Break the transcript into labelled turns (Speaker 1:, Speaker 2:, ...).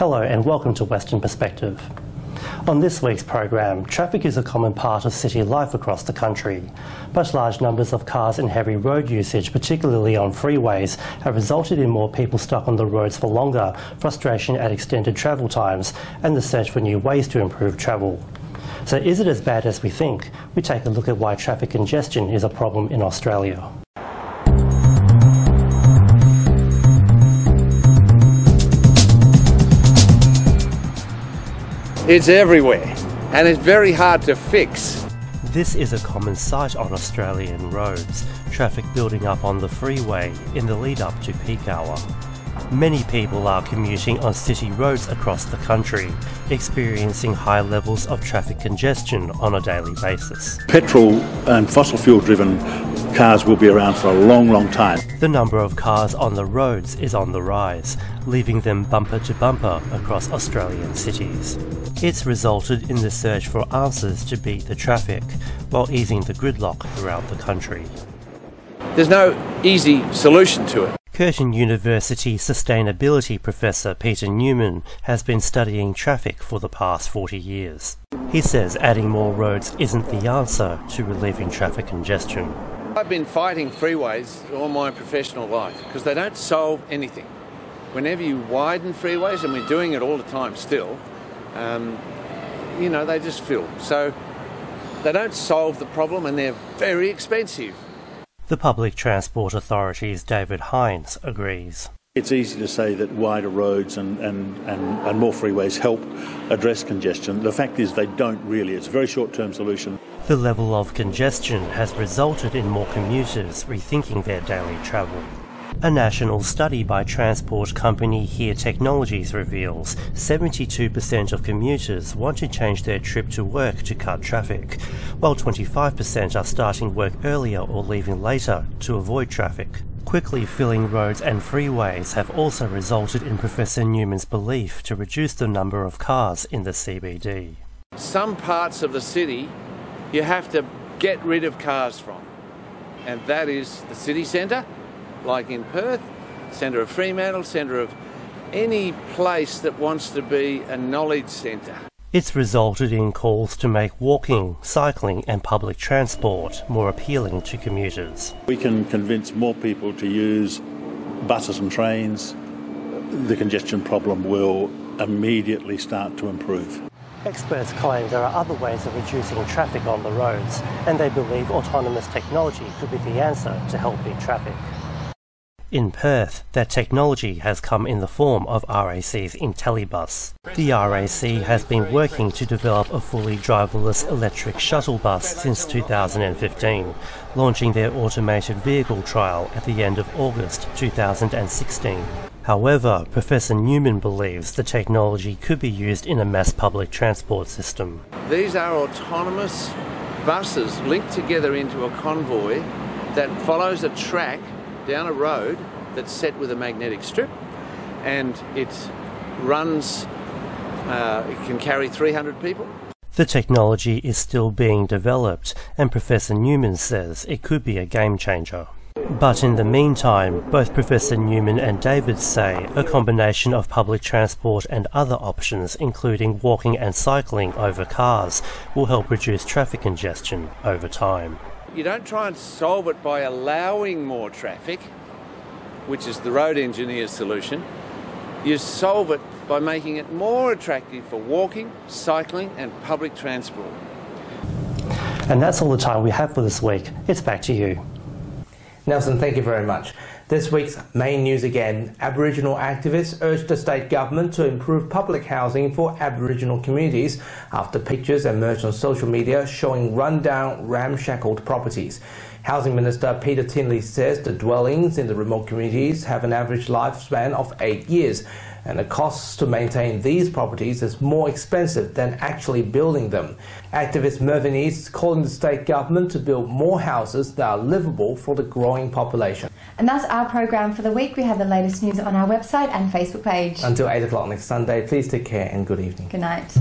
Speaker 1: Hello and welcome to Western Perspective. On this week's program, traffic is a common part of city life across the country, but large numbers of cars and heavy road usage, particularly on freeways, have resulted in more people stuck on the roads for longer, frustration at extended travel times, and the search for new ways to improve travel. So is it as bad as we think? We take a look at why traffic congestion is a problem in Australia.
Speaker 2: It's everywhere, and it's very hard to fix.
Speaker 1: This is a common sight on Australian roads, traffic building up on the freeway in the lead up to peak hour. Many people are commuting on city roads across the country, experiencing high levels of traffic congestion on a daily basis.
Speaker 3: Petrol and fossil fuel driven cars will be around for a long time.
Speaker 1: The number of cars on the roads is on the rise, leaving them bumper to bumper across Australian cities. It's resulted in the search for answers to beat the traffic, while easing the gridlock throughout the country.
Speaker 2: There's no easy solution to it.
Speaker 1: Curtin University Sustainability Professor Peter Newman has been studying traffic for the past 40 years. He says adding more roads isn't the answer to relieving traffic congestion.
Speaker 2: I've been fighting freeways all my professional life because they don't solve anything. Whenever you widen freeways, and we're doing it all the time still, they just fill. So they don't solve the problem and they're very expensive.
Speaker 1: The Public Transport Authority's David Hines agrees.
Speaker 3: It's easy to say that wider roads and more freeways help address congestion. The fact is they don't really. It's a very short-term solution.
Speaker 1: The level of congestion has resulted in more commuters rethinking their daily travel. A national study by transport company Here Technologies reveals 72% of commuters want to change their trip to work to cut traffic, while 25% are starting work earlier or leaving later to avoid traffic. Quickly filling roads and freeways have also resulted in Professor Newman's belief to reduce the number of cars in the CBD.
Speaker 2: Some parts of the city you have to get rid of cars from, and that is the city centre, like in Perth, centre of Fremantle, centre of any place that wants to be a knowledge centre.
Speaker 1: It's resulted in calls to make walking, cycling and public transport more appealing to commuters.
Speaker 3: We can convince more people to use buses and trains. The congestion problem will immediately start to improve.
Speaker 1: Experts claim there are other ways of reducing traffic on the roads, and they believe autonomous technology could be the answer to help beat traffic. In Perth, that technology has come in the form of RAC's IntelliBus. The RAC has been working to develop a fully driverless electric shuttle bus since 2015, launching their automated vehicle trial at the end of August 2016. However, Professor Newman believes the technology could be used in a mass public transport system.
Speaker 2: These are autonomous buses linked together into a convoy that follows a track down a road that's set with a magnetic strip, and it runs, it can carry 300 people.
Speaker 1: The technology is still being developed, and Professor Newman says it could be a game changer. But in the meantime, both Professor Newman and David say a combination of public transport and other options, including walking and cycling over cars, will help reduce traffic congestion over time.
Speaker 2: You don't try and solve it by allowing more traffic, which is the road engineer's solution. You solve it by making it more attractive for walking, cycling and public transport.
Speaker 1: And that's all the time we have for this week. It's back to you.
Speaker 4: Nelson, thank you very much. This week's main news again. Aboriginal activists urged the state government to improve public housing for Aboriginal communities after pictures emerged on social media showing run-down, ramshackled properties. Housing Minister Peter Tinley says the dwellings in the remote communities have an average lifespan of 8 years, and the costs to maintain these properties is more expensive than actually building them. Activist Mervyn East is calling the state government to build more houses that are livable for the growing population.
Speaker 5: And that's our programme for the week. We have the latest news on our website and Facebook page.
Speaker 4: Until 8 o'clock next Sunday, please take care and good evening.
Speaker 5: Good night.